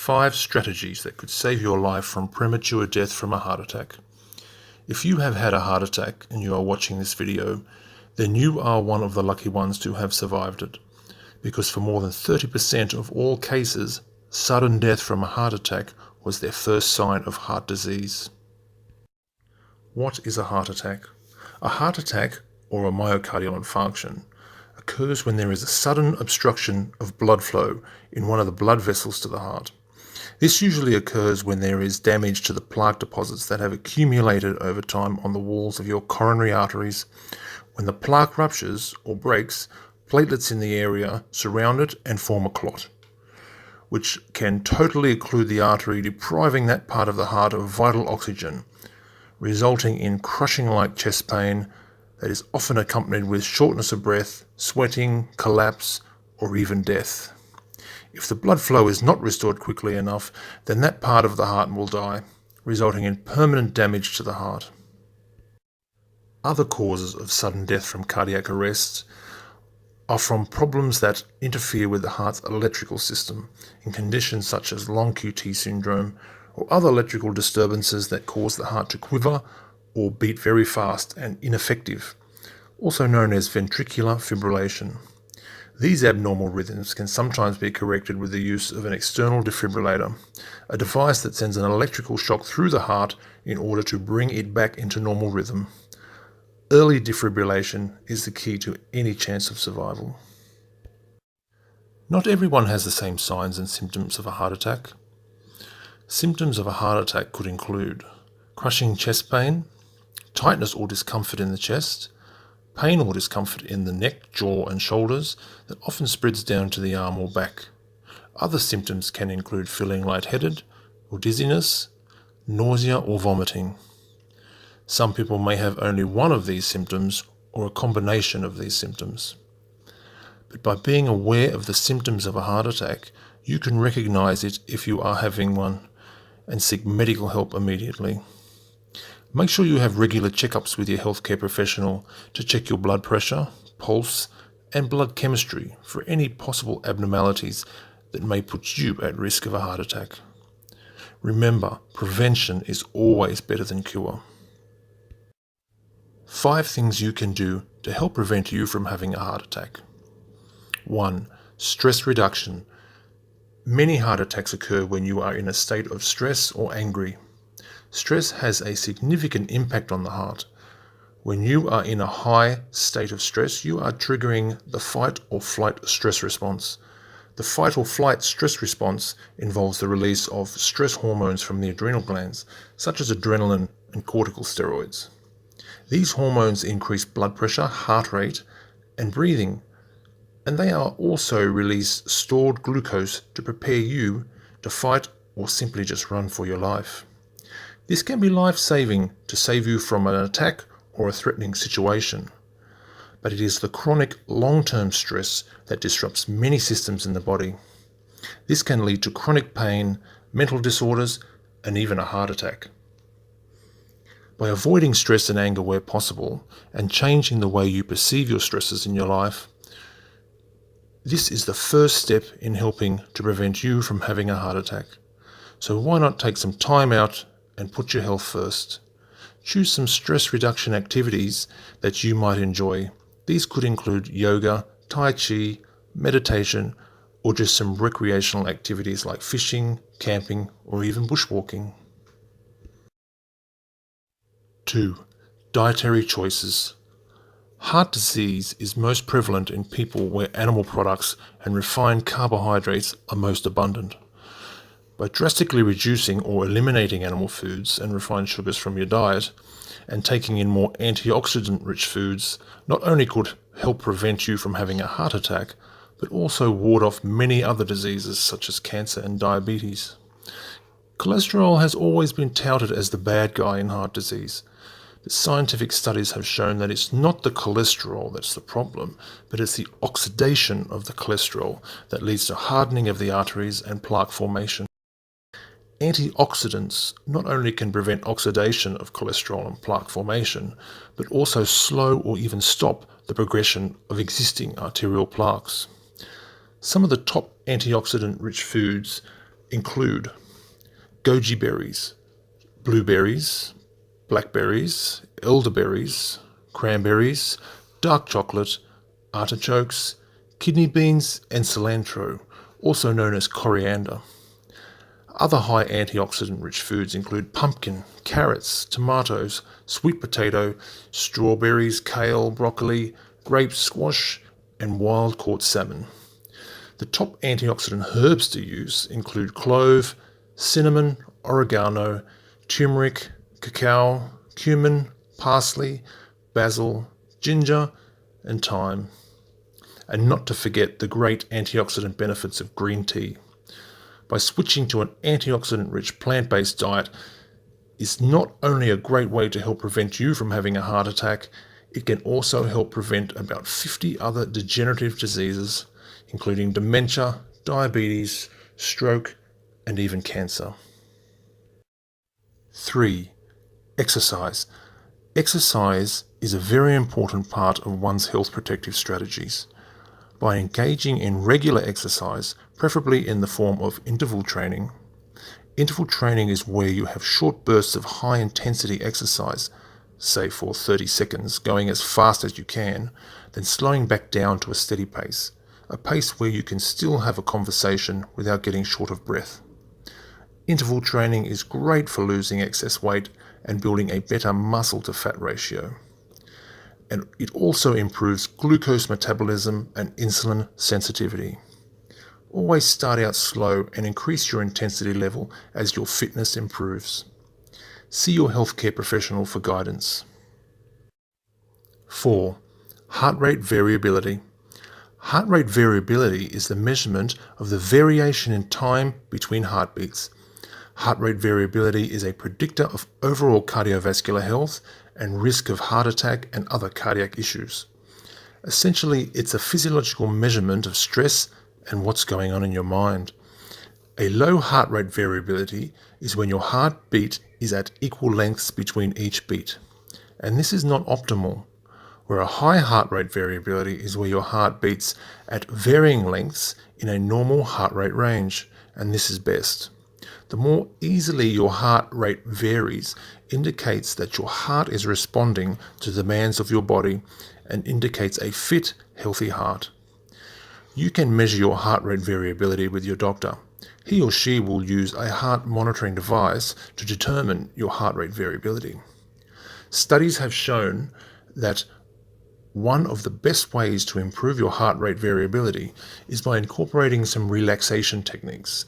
5 strategies that could save your life from premature death from a heart attack. If you have had a heart attack and you are watching this video, then you are one of the lucky ones to have survived it, because for more than 30% of all cases, sudden death from a heart attack was their first sign of heart disease. What is a heart attack? A heart attack, or a myocardial infarction, occurs when there is a sudden obstruction of blood flow in one of the blood vessels to the heart. This usually occurs when there is damage to the plaque deposits that have accumulated over time on the walls of your coronary arteries. When the plaque ruptures or breaks, platelets in the area surround it and form a clot, which can totally occlude the artery, depriving that part of the heart of vital oxygen, resulting in crushing-like chest pain that is often accompanied with shortness of breath, sweating, collapse, or even death. If the blood flow is not restored quickly enough, then that part of the heart will die, resulting in permanent damage to the heart. Other causes of sudden death from cardiac arrest are from problems that interfere with the heart's electrical system in conditions such as long QT syndrome or other electrical disturbances that cause the heart to quiver or beat very fast and ineffective, also known as ventricular fibrillation. These abnormal rhythms can sometimes be corrected with the use of an external defibrillator, a device that sends an electrical shock through the heart in order to bring it back into normal rhythm. Early defibrillation is the key to any chance of survival. Not everyone has the same signs and symptoms of a heart attack. Symptoms of a heart attack could include crushing chest pain, tightness or discomfort in the chest, pain or discomfort in the neck, jaw and shoulders that often spreads down to the arm or back. Other symptoms can include feeling lightheaded or dizziness, nausea or vomiting. Some people may have only one of these symptoms or a combination of these symptoms. But by being aware of the symptoms of a heart attack, you can recognize it if you are having one and seek medical help immediately. Make sure you have regular checkups with your healthcare professional to check your blood pressure, pulse, and blood chemistry for any possible abnormalities that may put you at risk of a heart attack. Remember, prevention is always better than cure. 5 things you can do to help prevent you from having a heart attack. 1. Stress reduction. Many heart attacks occur when you are in a state of stress or angry. Stress has a significant impact on the heart. When you are in a high state of stress, you are triggering the fight or flight stress response. The fight or flight stress response involves the release of stress hormones from the adrenal glands, such as adrenaline and corticosteroids. These hormones increase blood pressure, heart rate, and breathing, and they are also release stored glucose to prepare you to fight or simply just run for your life. This can be life-saving to save you from an attack or a threatening situation, but it is the chronic long-term stress that disrupts many systems in the body. This can lead to chronic pain, mental disorders, and even a heart attack. By avoiding stress and anger where possible and changing the way you perceive your stresses in your life, this is the first step in helping to prevent you from having a heart attack. So why not take some time out and put your health first? Choose some stress reduction activities that you might enjoy. These could include yoga, tai chi, meditation, or just some recreational activities like fishing, camping, or even bushwalking. 2. Dietary choices. Heart disease is most prevalent in people where animal products and refined carbohydrates are most abundant. By drastically reducing or eliminating animal foods and refined sugars from your diet and taking in more antioxidant-rich foods, not only could help prevent you from having a heart attack, but also ward off many other diseases such as cancer and diabetes. Cholesterol has always been touted as the bad guy in heart disease. But scientific studies have shown that it's not the cholesterol that's the problem, but it's the oxidation of the cholesterol that leads to hardening of the arteries and plaque formation. Antioxidants not only can prevent oxidation of cholesterol and plaque formation, but also slow or even stop the progression of existing arterial plaques. Some of the top antioxidant-rich foods include goji berries, blueberries, blackberries, elderberries, cranberries, dark chocolate, artichokes, kidney beans, and cilantro, also known as coriander. Other high antioxidant-rich foods include pumpkin, carrots, tomatoes, sweet potato, strawberries, kale, broccoli, grapes, squash, and wild-caught salmon. The top antioxidant herbs to use include clove, cinnamon, oregano, turmeric, cacao, cumin, parsley, basil, ginger, and thyme. And not to forget the great antioxidant benefits of green tea. By switching to an antioxidant-rich plant-based diet is not only a great way to help prevent you from having a heart attack, it can also help prevent about 50 other degenerative diseases, including dementia, diabetes, stroke, and even cancer. 3. Exercise. Exercise is a very important part of one's health protective strategies. By engaging in regular exercise, preferably in the form of interval training. Interval training is where you have short bursts of high-intensity exercise, say for 30 seconds, going as fast as you can, then slowing back down to a steady pace, a pace where you can still have a conversation without getting short of breath. Interval training is great for losing excess weight and building a better muscle-to-fat ratio. And it also improves glucose metabolism and insulin sensitivity. Always start out slow and increase your intensity level as your fitness improves. See your healthcare professional for guidance. 4. Heart rate variability. Heart rate variability is the measurement of the variation in time between heartbeats. Heart rate variability is a predictor of overall cardiovascular health and risk of heart attack and other cardiac issues. Essentially, it's a physiological measurement of stress and what's going on in your mind. A low heart rate variability is when your heartbeat is at equal lengths between each beat, and this is not optimal. Where a high heart rate variability is where your heart beats at varying lengths in a normal heart rate range, and this is best. The more easily your heart rate varies indicates that your heart is responding to the demands of your body and indicates a fit, healthy heart. You can measure your heart rate variability with your doctor. He or she will use a heart monitoring device to determine your heart rate variability. Studies have shown that one of the best ways to improve your heart rate variability is by incorporating some relaxation techniques,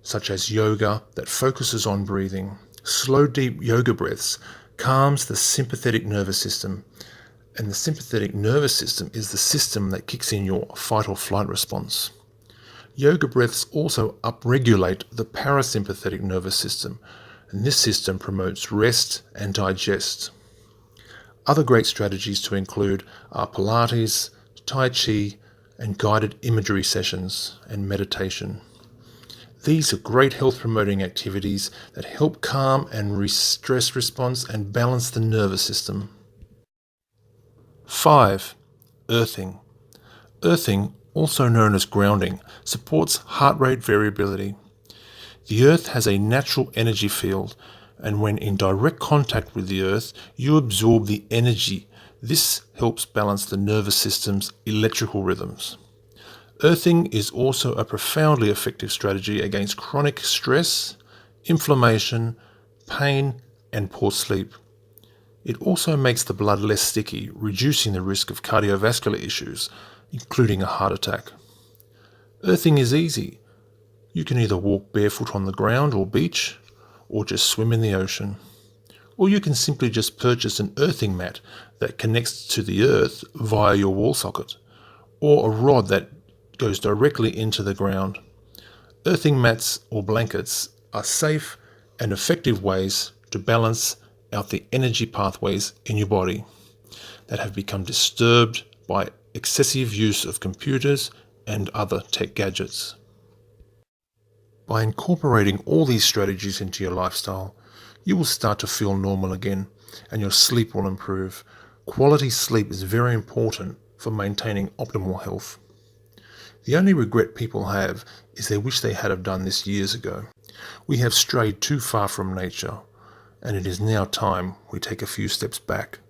such as yoga that focuses on breathing. Slow, deep yoga breaths calms the sympathetic nervous system, and the sympathetic nervous system is the system that kicks in your fight or flight response. Yoga breaths also upregulate the parasympathetic nervous system, and this system promotes rest and digest. Other great strategies to include are Pilates, Tai Chi, and guided imagery sessions and meditation. These are great health-promoting activities that help calm and stress response and balance the nervous system. 5. Earthing. Earthing, also known as grounding, supports heart rate variability. The Earth has a natural energy field, and when in direct contact with the Earth, you absorb the energy. This helps balance the nervous system's electrical rhythms. Earthing is also a profoundly effective strategy against chronic stress, inflammation, pain, and poor sleep. It also makes the blood less sticky, reducing the risk of cardiovascular issues, including a heart attack. Earthing is easy. You can either walk barefoot on the ground or beach, or just swim in the ocean. Or you can simply just purchase an earthing mat that connects to the earth via your wall socket, or a rod that goes directly into the ground. Earthing mats or blankets are safe and effective ways to balance out the energy pathways in your body that have become disturbed by excessive use of computers and other tech gadgets. By incorporating all these strategies into your lifestyle, you will start to feel normal again and your sleep will improve. Quality sleep is very important for maintaining optimal health. The only regret people have is they wish they had have done this years ago. We have strayed too far from nature, and it is now time we take a few steps back.